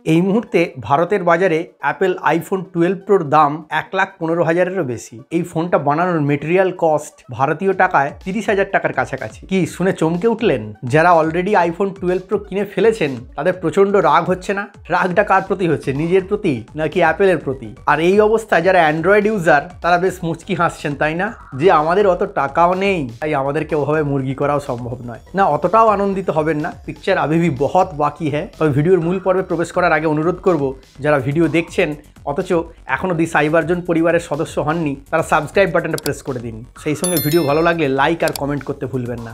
এই মুহূর্তে ভারতের বাজারে অ্যাপেল আইফোন 12 প্রোর দাম 1,15,000-এরও বেশি। এই ফোনটা বানানোর মেটেরিয়াল কস্ট ভারতীয় টাকায় 30,000 টাকার কাছাকাছি। কি শুনে চমকে উঠলেন? যারা অলরেডি আইফোন 12 প্রো কিনে ফেলেছেন তাদের প্রচণ্ড রাগ হচ্ছে না? রাগটা কার প্রতি হচ্ছে, নিজের প্রতি নাকি অ্যাপেলের প্রতি? আর এই অবস্থায় যারা অ্যান্ড্রয়েড ইউজার তারা বেশ মুচকি হাসছেন, তাই না? যে আমাদের অত টাকাও নেই, তাই আমাদেরকে ওভাবে মুরগি করাও সম্ভব নয়। না, অতটাও আনন্দিত হবেন না, পিকচার আভি ভি বহুত বাকি হ্যাঁ। তবে ভিডিওর মূল পর্বে প্রবেশ করার আগে অনুরোধ করব, যারা ভিডিও দেখছেন অথচ এখনও দি সাইবারজন পরিবারের সদস্য হননি, তারা সাবস্ক্রাইব বাটনটা প্রেস করে দিন। সেই সঙ্গে ভিডিও ভালো লাগলে লাইক আর কমেন্ট করতে ভুলবেন না।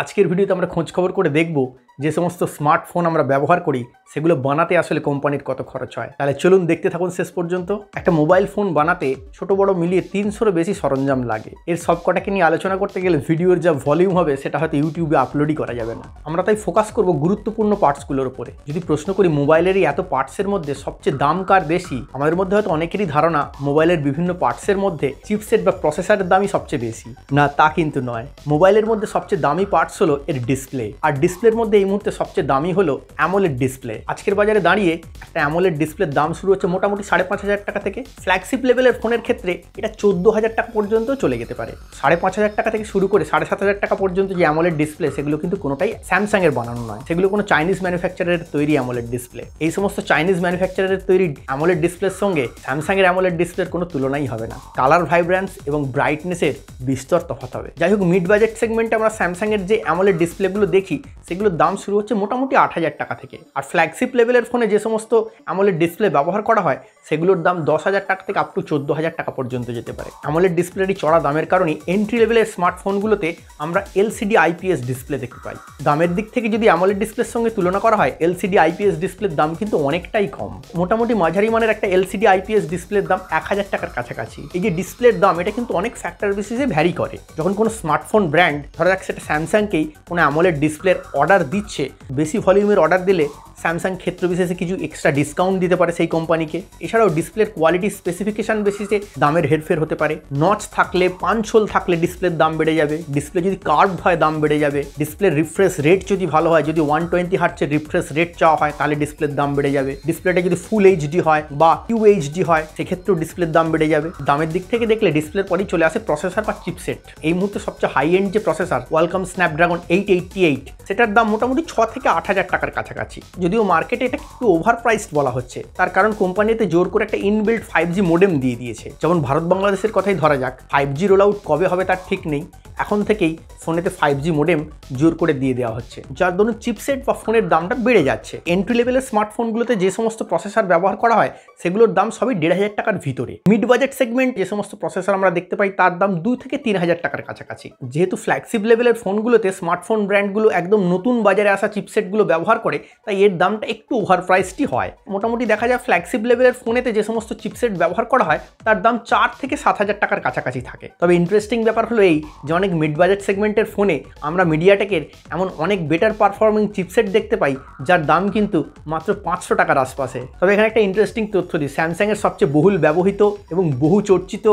আজকের ভিডিওতে আমরা খোঁজ খবর করে দেখব যে সমস্ত স্মার্টফোন আমরা ব্যবহার করি সেগুলো বানাতে আসলে কোম্পানির কত খরচ হয়। তাহলে চলুন দেখতে থাকুন শেষ পর্যন্ত। একটা মোবাইল ফোন বানাতে ছোট বড় মিলিয়ে 300-এরও বেশি সরঞ্জাম লাগে। এর সব কটাকে নিয়ে আলোচনা করতে গেলে ভিডিওর যা ভলিউম হবে সেটা হয়তো ইউটিউবে আপলোডই করা যাবে না। আমরা তাই ফোকাস করব গুরুত্বপূর্ণ পার্টসগুলোর উপরে। যদি প্রশ্ন করি মোবাইলেরই এত পার্টসের মধ্যে সবচেয়ে দাম কার বেশি, আমাদের মধ্যে হয়তো অনেকেরই ধারণা মোবাইলের বিভিন্ন পার্টসের মধ্যে চিপসেট বা প্রসেসরের দামই সবচেয়ে বেশি। না, তা কিন্তু নয়। মোবাইলের মধ্যে সবচেয়ে দামি পার্টস হলো এর ডিসপ্লে, আর ডিসপ্লের মধ্যে এই মুহূর্তে সবচেয়ে দামি হলো অ্যামোলেড ডিসপ্লে। আজকের বাজারে দাঁড়িয়ে একটা অ্যামোলেড ডিসপ্লের দাম শুরু হচ্ছে মোটামুটি 5,500 টাকা থেকে। ফ্ল্যাগশিপ লেভেলের ফোনের ক্ষেত্রে এটা 14,000 টাকা পর্যন্ত চলে যেতে পারে। 5,500 টাকা থেকে শুরু করে 7,500 টাকা পর্যন্ত যে অ্যামোলেড ডিসপ্লে, সেগুলো কিন্তু কোনোটাই স্যামসাং এর বানানো নয়, সেগুলো কোনো চাইনিজ ম্যানুফ্যাকচারের তৈরি অ্যামোলেড ডিসপ্লে। এই সমস্ত চাইনিজ ম্যানুফ্যাকচারের তৈরি অ্যামোলেড ডিসপ্লের সঙ্গে স্যামসাং এর অ্যামোলেড ডিসপ্লের কোনো তুলনাই হবে না। কালার ভাইব্রেন্স এবং ব্রাইটনেসের বিস্তর তফাৎ হবে। যাই হোক, মিড বাজেট সেগমেন্টে আমরা স্যামসাং এর যে অ্যামোলেড ডিসপ্লেগুলো দেখি সেগুলোর দাম শুরু হচ্ছে মোটামুটি 8,000 টাকা থেকে। আর ফ্ল্যাগশিপ লেভেলের ফোনে যে সমস্ত অ্যামোলেড ডিসপ্লে ব্যবহার করা হয় সেগুলোর দাম 10,000 টাকা থেকে আপ টু 14,000 টাকা পর্যন্ত যেতে পারে। অ্যামোলেড ডিসপ্লেরই চড়া দামের কারণে এন্ট্রি লেভেলের স্মার্টফোনগুলোতে আমরা এলসিডি আইপিএস ডিসপ্লে দেখতে পাই। দামের দিক থেকে যদি অ্যামোলেড ডিসপ্লের সঙ্গে তুলনা করা হয়, এলসিডি আইপিএস ডিসপ্লের দাম কিন্তু অনেকটাই কম। মোটামুটি মাঝারি মানের একটা এলসিডি আইপিএস ডিসপ্লের দাম 1,000 টাকার কাছাকাছি। এই যে ডিসপ্লের দাম, এটা কিন্তু অনেক ফ্যাক্টর বেসিসে ভ্যারি করে। যখন কোনো স্মার্টফোন ব্র্যান্ড, ধরা যাক সেটা স্যামসাংকেই, কোনো অ্যামোলেড ডিসপ্লের অর্ডার দিচ্ছে, বেশি ভলিউমের অর্ডার দিলে স্যামসাং ক্ষেত্র বিশেষে কিছু এক্সট্রা ডিসকাউন্ট দিতে পারে সেই কোম্পানিকে। এছাড়াও ডিসপ্লের কোয়ালিটি স্পেসিফিকেশন বেসিসে দামের হেরফের হতে পারে। নচ থাকলে, পাঞ্চ হোল থাকলে ডিসপ্লের দাম বেড়ে যাবে। ডিসপ্লে যদি কার্ভড হয় দাম বেড়ে যাবে। ডিসপ্লের রিফ্রেশ রেট যদি ভালো হয়, যদি 120 হার্টজের রিফ্রেশ রেট চাওয়া হয় তাহলে ডিসপ্লের দাম বেড়ে যাবে। ডিসপ্লেটা যদি ফুল এইচডি হয় বা QHD হয় সেক্ষেত্রেও ডিসপ্লের দাম বেড়ে যাবে। দামের দিক থেকে দেখলে ডিসপ্লের পরেই চলে আসে প্রসেসর বা চিপসেট। এই মুহূর্তে সবচেয়ে হাই এন্ড যে প্রসেসর কোয়ালকম স্ন্যাপড্রাগন 888, সেটার দাম মোটামুটি 6 থেকে 8,000 টাকার কাছাকাছি। যদিও মার্কেটে এটা একটু ওভার প্রাইসড বলা হচ্ছে, তার কারণ কোম্পানিতে জোর করে একটা ইনবিল্ট 5G মোডেম দিয়ে দিয়েছে। যেমন ভারত বাংলাদেশের কথাই ধরা যাক, 5G রোল আউট কবে হবে তার ঠিক নেই, এখন থেকেই ফোনেতে 5G মোডেম জোর করে দিয়ে দেওয়া হচ্ছে, যার জন্য চিপসেট বা ফোনের দামটা বেড়ে যাচ্ছে। এন্ট্রি লেভেলের স্মার্টফোনগুলোতে যে সমস্ত প্রসেসর ব্যবহার করা হয় সেগুলোর দাম সবই 1,500 টাকার ভিতরে। মিড বাজেট সেগমেন্ট যে সমস্ত প্রসেসর আমরা দেখতে পাই তার দাম 2 থেকে 3,000 টাকার কাছাকাছি। যেহেতু ফ্ল্যাগশিপ লেভেলের ফোনগুলোতে স্মার্টফোন ব্র্যান্ডগুলো একদম নতুন বাজারে আসা চিপসেটগুলো ব্যবহার করে, তাই এর দামটা একটু ওভার প্রাইসটি হয়। মোটামুটি দেখা যায় ফ্ল্যাগশিপ লেভেলের ফোনেতে যে সমস্ত চিপসেট ব্যবহার করা হয় তার দাম 4 থেকে 7,000 টাকার কাছাকাছি থাকে। তবে ইন্টারেস্টিং ব্যাপার হলো এই যে অনেক মিড বাজেট সেগমেন্টের ফোনে আমরা মিডিয়াটেকের এমন অনেক বেটার পারফর্মিং চিপসেট দেখতে পাই যার দাম কিন্তু মাত্র 500 টাকার আশপাশে। তবে এখানে একটা ইন্টারেস্টিং তথ্য দিই, স্যামসাংয়ের সবচেয়ে বহুল ব্যবহৃত এবং বহু চর্চিত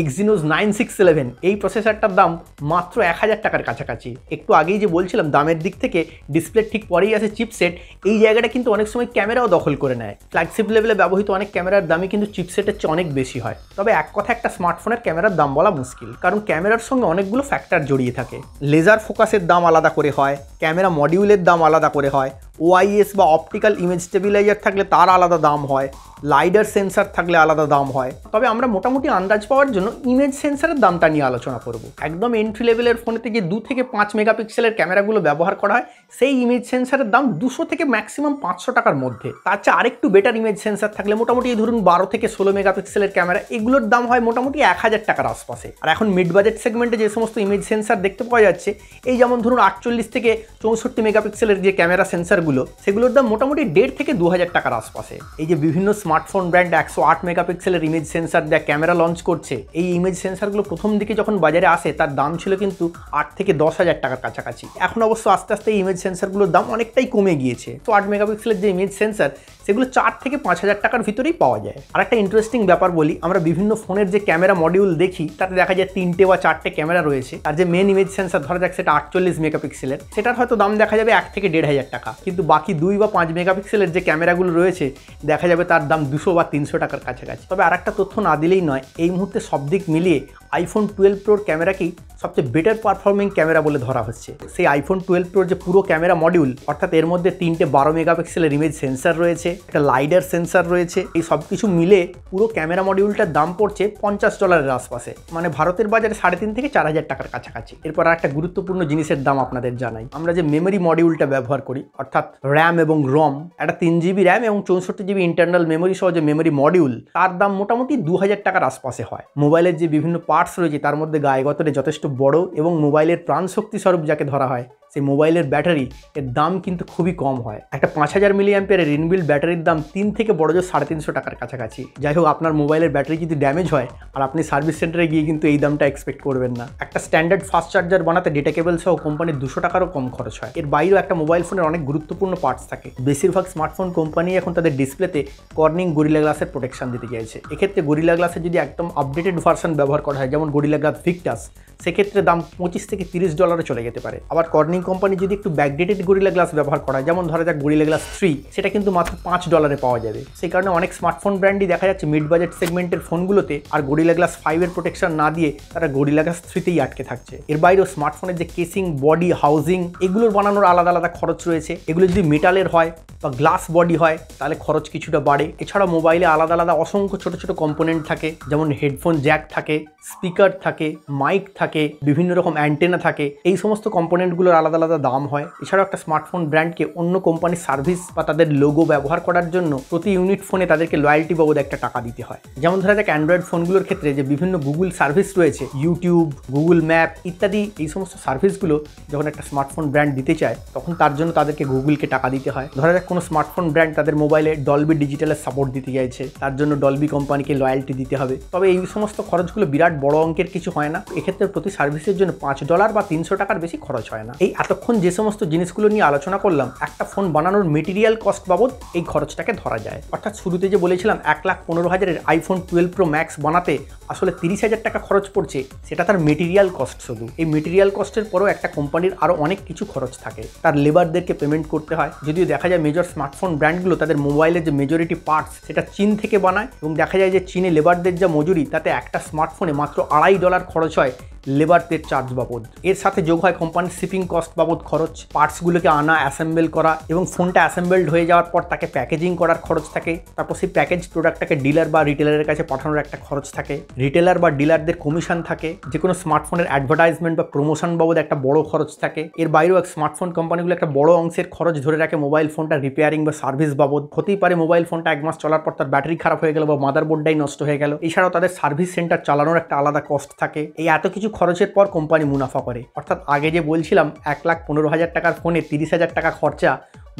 Exynos 9611 এই প্রসেসরটার দাম মাত্র 1,000 টাকার কাছাকাছি। একটু আগেই যে বলছিলাম দামের দিক থেকে ডিসপ্লের ঠিক পরেই আছে চিপসেট, এই জায়গাটা কিন্তু অনেক সময় ক্যামেরাও দখল করে নেয়। ফ্ল্যাগশিপ লেভেলে ব্যবহৃত অনেক ক্যামেরার দামই কিন্তু চিপসেটের চেয়ে অনেক বেশি হয়। তবে এক কথা, একটা স্মার্টফোনের ক্যামেরার দাম বলা মুশকিল, কারণ ক্যামেরার সঙ্গে অনেকগুলো ফ্যাক্টর জড়িয়ে থাকে। লেজার ফোকাসের দাম আলাদা করে হয়, ক্যামেরা মডিউলের দাম আলাদা করে হয়, OIS বা অপটিক্যাল ইমেজ স্টেবিলাইজার থাকলে তার আলাদা দাম হয়, লাইডার সেন্সার থাকলে আলাদা দাম হয়। তবে আমরা মোটামুটি আন্দাজ পাওয়ার জন্য ইমেজ সেন্সারের দামটা নিয়ে আলোচনা করব। একদম এন্ট্রি লেভেলের ফোনেতে যে 2 থেকে 5 মেগাপিক্সেলের ক্যামেরাগুলো ব্যবহার করা হয় সেই ইমেজ সেন্সারের দাম 200 থেকে ম্যাক্সিমাম 500 টাকার মধ্যে। তার চেয়ে আরেকটু বেটার ইমেজ সেন্সার থাকলে মোটামুটি ধরুন 12 থেকে 16 মেগাপিক্সেলের ক্যামেরা, এগুলোর দাম হয় মোটামুটি 1,000 টাকার আশপাশে। আর এখন মিড বাজেট সেগমেন্টে যে সমস্ত ইমেজ সেন্সার দেখতে পাওয়া যাচ্ছে, এই যেমন ধরুন 48 থেকে 64 মেগাপিক্সেলের যে ক্যামেরা সেন্সার সেন্সারগুলো সেগুলোর দাম মোটামুটি 1.5 থেকে 2,000 টাকার আশপাশে। এই যে বিভিন্ন স্মার্টফোন ব্র্যান্ড 108 মেগাপিক্সেলের ইমেজ সেন্সার যা ক্যামেরা লঞ্চ করছে, এই ইমেজ সেন্সারগুলো প্রথম দিকে যখন বাজারে আসে তার দাম ছিল কিন্তু 8 থেকে 10,000 টাকার কাছাকাছি। এখন অবশ্য আস্তে আস্তে এই ইমেজ সেন্সারগুলোর দাম অনেকটাই কমে গিয়েছে। তো 8 মেগাপিক্সেলের যে ইমেজ সেন্সার সেগুলো 4 থেকে 5,000 টাকার ভিতরেই পাওয়া যায়। আর একটা ইন্টারেস্টিং ব্যাপার বলি, আমরা বিভিন্ন ফোনের যে ক্যামেরা মডিউল দেখি তাতে দেখা যায় 3টে বা 4টে ক্যামেরা রয়েছে, আর যে মেন ইমেজ সেন্সার ধরা যাক সেটা 48 মেগাপিক্সেলের, সেটার হয়তো দাম দেখা যাবে 1 থেকে 1,500 টাকা। কিন্তু বাকি 2 বা 5 মেগাপিক্সেলের যে ক্যামেরাগুলো রয়েছে দেখা যাবে তার দাম 200 বা 300 টাকার কাছাকাছি। তবে আর একটা তথ্য না দিলেই নয়, এই মুহূর্তে সব দিক মিলিয়ে iPhone 12 Proর ক্যামেরাকেই সবচেয়ে বেটার পারফর্মিং ক্যামেরা বলে ধরা হচ্ছে। সেই iPhone 12 Proর যে পুরো ক্যামেরা মডিউল, অর্থাৎ এর মধ্যে 3টে 12 মেগাপিক্সেলের ইমেজ সেন্সার রয়েছে, একটা লাইডার সেন্সার রয়েছে, এই সব কিছু মিলে পুরো ক্যামেরা মডিউলটার দাম পড়ছে $50 আশপাশে, মানে ভারতের বাজারে 3,500 থেকে 4,000 টাকার কাছাকাছি। এরপর আর একটা গুরুত্বপূর্ণ জিনিসের দাম আপনাদের জানাই। আমরা যে মেমোরি মডিউলটা ব্যবহার করি, অর্থাৎ র্যাম এবং রম, একটা 3GB র্যাম এবং 64GB ইন্টারনাল মেমোরি সহ যে মেমোরি মডিউল, তার দাম মোটামুটি 2,000 টাকার আশপাশে হয়। মোবাইলের যে বিভিন্ন পার্টস রয়েছে তার মধ্যে গায়ে যথেষ্ট বড় এবং মোবাইলের প্রাণ শক্তি স্বরূপ যাকে ধরা হয়, সেই মোবাইলের ব্যাটারি এর দাম কিন্তু খুবই কম হয়। একটা 5000 মিলিঅ্যাম্পিয়ারের ইনবিল্ট ব্যাটারির দাম 3 থেকে বড় জোর 350 টাকার কাছাকাছি। যাই হোক, আপনার মোবাইলের ব্যাটারি যদি ড্যামেজ হয় আর আপনি সার্ভিস সেন্টারে গিয়ে কিন্তু এই দামটা এক্সপেক্ট করবেন না। একটা স্ট্যান্ডার্ড ফাস্ট চার্জার বানাতে ডেটা কেবল সহ কোম্পানির 200 টাকারও কম খরচ হয়। এর বাইরেও একটা মোবাইল ফোনের অনেক গুরুত্বপূর্ণ পার্টস থাকে। বেশিরভাগ স্মার্টফোন কোম্পানি এখন তাদের ডিসপ্লেতে কর্নিং গরিলা গ্লাসের প্রোটেকশন দিতে চাইছে। এক্ষেত্রে গরিলা গ্লাসের যদি একদম আপডেটেড ভার্সন ব্যবহার করা হয়, যেমন গরিলা গ্লাস ভিক্টাস, সেক্ষেত্রে দাম $25 থেকে $30 চলে যেতে পারে। আবার কর্নিং কোম্পানি যদি একটু ব্যাকডেটেড গরিলা গ্লাস ব্যবহার করা হয়, যেমন ধরা যাক গরিলা গ্লাস 3, সেটা কিন্তু মাত্র $5 পাওয়া যাবে। সেই কারণে অনেক স্মার্টফোন ব্র্যান্ডই দেখা যাচ্ছে মিড বাজেট সেগমেন্টের ফোনগুলোতে আর গরিলা গ্লাস 5 এর প্রোটেকশন না দিয়ে তারা গরিলা গ্লাস 3তেই আটকে থাকছে। এর বাইরেও স্মার্টফোনের যে কেসিং, বডি, হাউজিং, এগুলোর বানানোর আলাদা আলাদা খরচ রয়েছে। এগুলো যদি মেটালের হয় বা গ্লাস বডি হয় তাহলে খরচ কিছুটা বাড়ে। এছাড়া মোবাইলে আলাদা আলাদা অসংখ্য ছোট ছোট কম্পোনেন্ট থাকে, যেমন হেডফোন জ্যাক থাকে, স্পিকার থাকে, মাইক থাকে, বিভিন্ন রকম অ্যান্টেনা থাকে। এই সমস্ত কম্পোনেন্টগুলোর আলাদা আলাদা দাম হয়। এছাড়াও একটা স্মার্টফোন ব্র্যান্ডকে অন্য কোম্পানির সার্ভিস বা তাদের লোগো ব্যবহার করার জন্য প্রতি ইউনিট ফোনে তাদেরকে লয়্যালটি বাবদ একটা টাকা দিতে হয়। যেমন ধরা যাক অ্যান্ড্রয়েড ফোনগুলোর ক্ষেত্রে যে বিভিন্ন গুগল সার্ভিস রয়েছে, ইউটিউব, গুগল ম্যাপ ইত্যাদি, এই সমস্ত সার্ভিসগুলো যখন একটা স্মার্টফোন ব্র্যান্ড দিতে চায় তখন তার জন্য তাদেরকে গুগলকে টাকা দিতে হয়। ধরা যাক কোনো স্মার্টফোন ব্র্যান্ড তাদের মোবাইলে ডলবি ডিজিটালের সাপোর্ট দিতে চাইছে, তার জন্য ডলবি কোম্পানিকে লয়্যালটি দিতে হবে। তবে এই সমস্ত খরচগুলো বিরাট বড় অঙ্কের কিছু হয় না। এক্ষেত্রে প্রতি সার্ভিসের জন্য $5 বা 300 টাকার বেশি খরচ হয় না। এই এতক্ষণ যে সমস্ত জিনিসগুলো নিয়ে আলোচনা করলাম, একটা ফোন বানানোর মেটেরিয়াল কস্ট বাবদ এই খরচটাকে ধরা যায়। অর্থাৎ শুরুতে যে বলেছিলাম 1,15,000-এর iPhone 12 Pro Max বানাতে আসলে 30,000 টাকা খরচ পড়ছে, সেটা তার মেটেরিয়াল কস্ট শুধু। এই মেটেরিয়াল কস্টের পরেও একটা কোম্পানির আরও অনেক কিছু খরচ থাকে। তার লেবারদেরকে পেমেন্ট করতে হয়। যদিও দেখা যায় মেজর স্মার্টফোন ব্র্যান্ডগুলো তাদের মোবাইলের যে মেজরিটি পার্টস সেটা চীন থেকে বানায়, এবং দেখা যায় যে চীনে লেবারদের যা মজুরি তাতে একটা স্মার্টফোনে মাত্র $2.5 খরচ হয় লেবারদের চার্জ বাবদ। এর সাথে যোগ হয় কোম্পানির শিপিং কস্ট বাবদ খরচ, পার্টসগুলোকে আনা, অ্যাসেম্বল করা, এবং ফোনটা অ্যাসেম্বলড হয়ে যাওয়ার পর তাকে প্যাকেজিং করার খরচ থাকে। তারপর সেই প্যাকেজ প্রোডাক্টটাকে ডিলার বা রিটেলারের কাছে পাঠানোর একটা খরচ থাকে। রিটেলার বা ডিলারদের কমিশন থাকে। যে কোনো স্মার্টফোনের অ্যাডভার্টাইজমেন্ট বা প্রমোশন বাবদ একটা বড় খরচ থাকে। এর বাইরেও এক স্মার্টফোন কোম্পানিগুলো একটা বড় অংশের খরচ ধরে রাখে মোবাইল ফোনটা রিপেয়ারিং বা সার্ভিস বাবদ। হতেই পারে মোবাইল ফোনটা 1 মাস চলার পর তার ব্যাটারি খারাপ হয়ে গেল বা মাদারবোর্ডটাই নষ্ট হয়ে গেল। এছাড়াও তাদের সার্ভিস সেন্টার চালানোর একটা আলাদা কস্ট থাকে। এই এত কিছু খরচের পর কোম্পানি মুনাফা করে। অর্থাৎ আগে যে বলছিলাম 1,15,000 টাকার ফোনে 30,000 টাকা খরচা,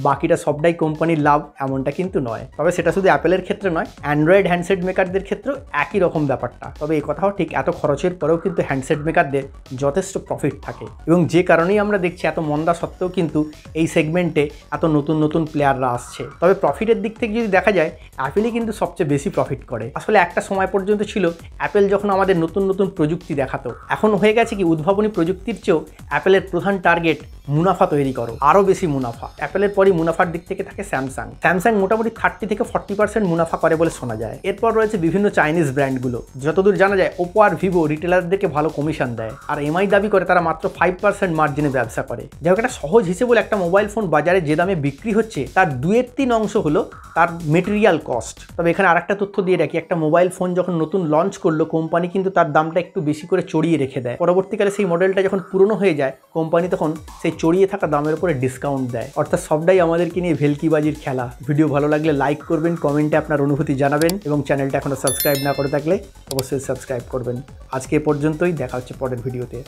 বাকিটা সবটাই কোম্পানির লাভ, এমনটা কিন্তু নয়। তবে সেটা শুধু অ্যাপেলের ক্ষেত্রে নয়, অ্যান্ড্রয়েড হ্যান্ডসেট মেকারদের ক্ষেত্রেও একই রকম ব্যাপারটা। তবে এই কথাও ঠিক, এত খরচের পরেও কিন্তু হ্যান্ডসেট মেকারদের যথেষ্ট প্রফিট থাকে, এবং যে কারণেই আমরা দেখছি এত মন্দা সত্ত্বেও কিন্তু এই সেগমেন্টে এত নতুন নতুন প্লেয়াররা আসছে। তবে প্রফিটের দিক থেকে যদি দেখা যায়, অ্যাপেলই কিন্তু সবচেয়ে বেশি প্রফিট করে। আসলে একটা সময় পর্যন্ত ছিল অ্যাপেল যখন আমাদের নতুন নতুন প্রযুক্তি দেখাতো, এখন হয়ে গেছে কি উদ্ভাবনী প্রযুক্তির চেয়েও অ্যাপেলের প্রধান টার্গেট মুনাফা তৈরি করো, আরও বেশি মুনাফা। অ্যাপেলের পরই মুনাফার দিক থেকে থাকে স্যামসাং মোটামুটি 30 থেকে 40% মুনাফা করে বলে শোনা যায়। এরপর রয়েছে বিভিন্ন চাইনিজ ব্র্যান্ডগুলো। যতদূর জানা যায় ওপো আর ভিভো রিটেলারদেরকে ভালো কমিশন দেয়, আর এমআই দাবি করে তারা মাত্র 5% মার্জিনে ব্যবসা করে। যাই হোক, একটা সহজ হিসেবে বলে একটা মোবাইল ফোন বাজারে যে দামে বিক্রি হচ্ছে তার 2/3 অংশ হলো তার মেটেরিয়াল কস্ট। তবে এখানে আরেকটা তথ্য দিয়ে রাখি, একটা মোবাইল ফোন যখন নতুন লঞ্চ করলো কোম্পানি কিন্তু তার দামটা একটু বেশি করে চড়িয়ে রেখে দেয়। পরবর্তীকালে সেই মডেলটা যখন পুরনো হয়ে যায় কোম্পানি তখন সেই চড়িয়ে থাকা দামের উপরে ডিসকাউন্ট দেয়। অর্থাৎ সবটাই আমাদেরকে নিয়ে ভেলকিবাজির খেলা। ভিডিও ভালো লাগলে লাইক করবেন, কমেন্টে আপনার অনুভূতি জানাবেন, এবং চ্যানেলটা এখনো সাবস্ক্রাইব না করে থাকলে অবশ্যই সাবস্ক্রাইব করবেন। আজকে এ পর্যন্তই, দেখা হচ্ছে পরের ভিডিওতে।